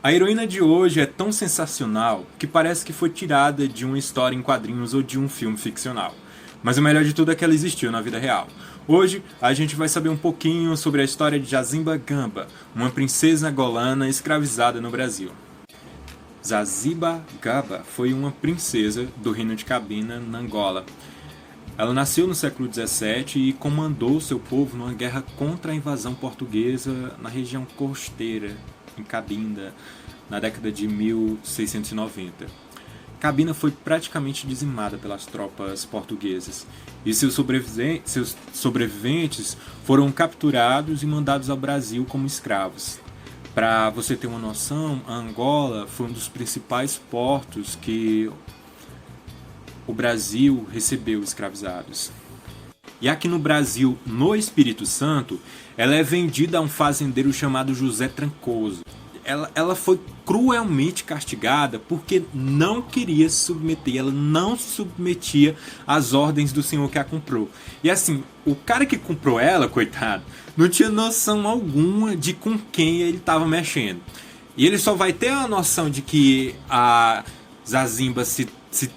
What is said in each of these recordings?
A heroína de hoje é tão sensacional que parece que foi tirada de uma história em quadrinhos ou de um filme ficcional. Mas o melhor de tudo é que ela existiu na vida real. Hoje a gente vai saber um pouquinho sobre a história de Zaziba Gamba, uma princesa angolana escravizada no Brasil. Zaziba Gamba foi uma princesa do reino de Cabinda, na Angola. Ela nasceu no século XVII e comandou seu povo numa guerra contra a invasão portuguesa na região costeira, em Cabinda, na década de 1690. Cabinda foi praticamente dizimada pelas tropas portuguesas e seus sobreviventes foram capturados e mandados ao Brasil como escravos. Para você ter uma noção, a Angola foi um dos principais portos que o Brasil recebeu escravizados. E aqui no Brasil, no Espírito Santo, ela é vendida a um fazendeiro chamado José Trancoso. Ela foi cruelmente castigada porque não queria se submeter, ela não se submetia às ordens do senhor que a comprou. E assim, o cara que comprou ela, coitado, não tinha noção alguma de com quem ele estava mexendo. E ele só vai ter a noção de que a Zaziba se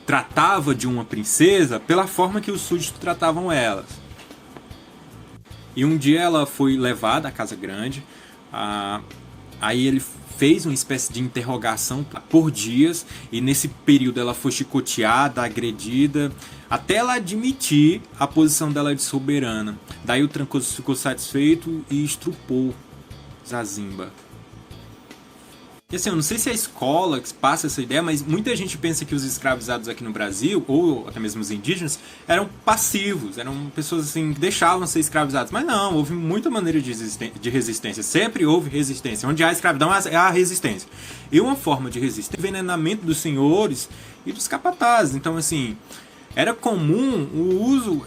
tratava de uma princesa pela forma que os súditos tratavam elas. E um dia ela foi levada à Casa Grande, aí ele fez uma espécie de interrogação por dias, e nesse período ela foi chicoteada, agredida, até ela admitir a posição dela de soberana. Daí o Trancoso ficou satisfeito e estrupou Zaziba. E assim, eu não sei se é a escola que passa essa ideia, mas muita gente pensa que os escravizados aqui no Brasil, ou até mesmo os indígenas, eram passivos, eram pessoas assim que deixavam ser escravizados. Mas não, houve muita maneira de resistência, sempre houve resistência. Onde há escravidão, há resistência. E uma forma de resistência é o envenenamento dos senhores e dos capatazes. Então assim, era comum o uso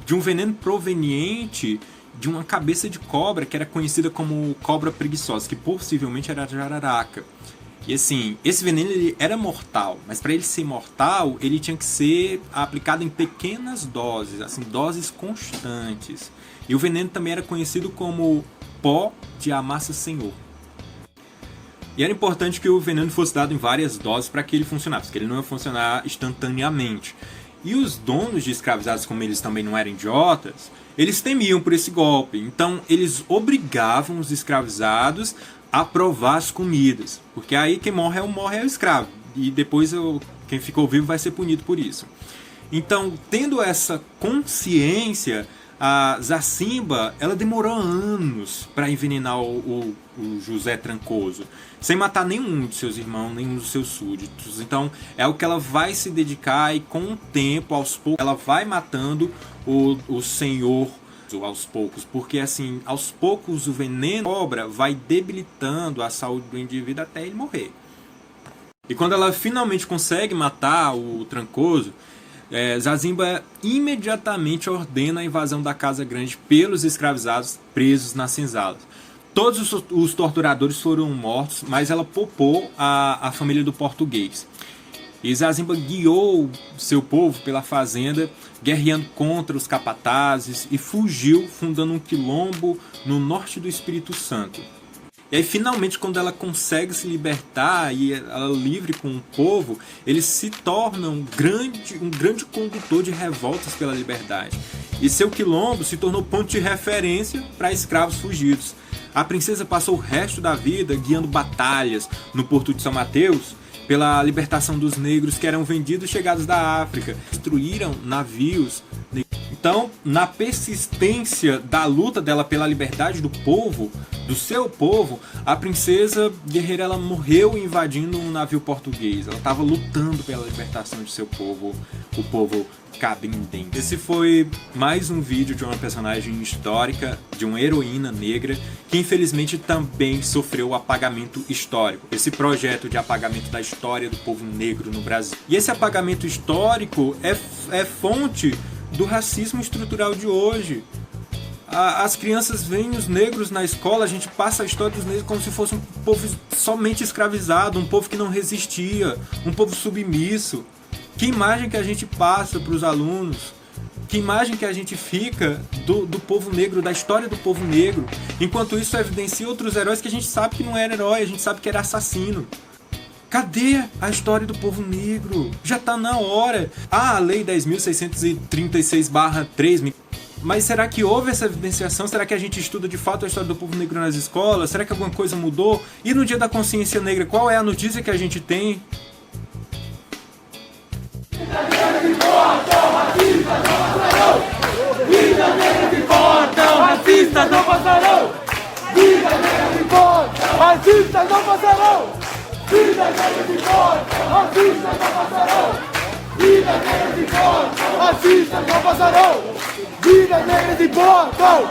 de um veneno proveniente de uma cabeça de cobra que era conhecida como cobra preguiçosa, que possivelmente era a jararaca. E assim, esse veneno ele era mortal, mas para ele ser mortal, ele tinha que ser aplicado em pequenas doses, assim, doses constantes. E o veneno também era conhecido como pó de amassa senhor. E era importante que o veneno fosse dado em várias doses para que ele funcionasse, porque ele não ia funcionar instantaneamente. E os donos de escravizados, como eles também não eram idiotas, eles temiam por esse golpe. Então eles obrigavam os escravizados a provar as comidas. Porque aí quem morre é o escravo. E depois quem ficou vivo vai ser punido por isso. Então, tendo essa consciência, a Zaziba, ela demorou anos para envenenar o José Trancoso, sem matar nenhum de seus irmãos, nenhum dos seus súditos. Então é o que ela vai se dedicar, e com o tempo, aos poucos, ela vai matando o senhor aos poucos, porque assim, aos poucos o veneno da cobra vai debilitando a saúde do indivíduo até ele morrer. E quando ela finalmente consegue matar o Trancoso, Zaziba imediatamente ordena a invasão da Casa Grande pelos escravizados presos nas senzalas. Todos os torturadores foram mortos, mas ela poupou a família do português. E Zaziba guiou seu povo pela fazenda, guerreando contra os capatazes, e fugiu, fundando um quilombo no norte do Espírito Santo. E aí, finalmente, quando ela consegue se libertar e ela é livre com o povo, ele se torna um grande condutor de revoltas pela liberdade. E seu quilombo se tornou ponto de referência para escravos fugidos. A princesa passou o resto da vida guiando batalhas no Porto de São Mateus pela libertação dos negros que eram vendidos chegados da África. Destruíram navios. Então, na persistência da luta dela pela liberdade do povo, do seu povo, a princesa guerreira, ela morreu invadindo um navio português. Ela estava lutando pela libertação de seu povo, o povo cabindense. Esse foi mais um vídeo de uma personagem histórica, de uma heroína negra, que infelizmente também sofreu o apagamento histórico. Esse projeto de apagamento da história do povo negro no Brasil. E esse apagamento histórico é fonte do racismo estrutural de hoje. As crianças veem os negros na escola, a gente passa a história dos negros como se fosse um povo somente escravizado, um povo que não resistia, um povo submisso. Que imagem que a gente passa para os alunos? Que imagem que a gente fica do povo negro, da história do povo negro, enquanto isso evidencia outros heróis que a gente sabe que não era herói, a gente sabe que era assassino. Cadê a história do povo negro? Já tá na hora. A Lei 10.636/3, mas será que houve essa evidenciação? Será que a gente estuda de fato a história do povo negro nas escolas? Será que alguma coisa mudou? E no Dia da Consciência Negra, qual é a notícia que a gente tem? Vidas negras importam, racistas não passarão! Vidas negras importam, racistas não passarão! Vidas negras importam, racistas não passarão! Vidas negras importam, racistas não passarão! Vidas negras importam, racistas não passarão! Vidas negras importam!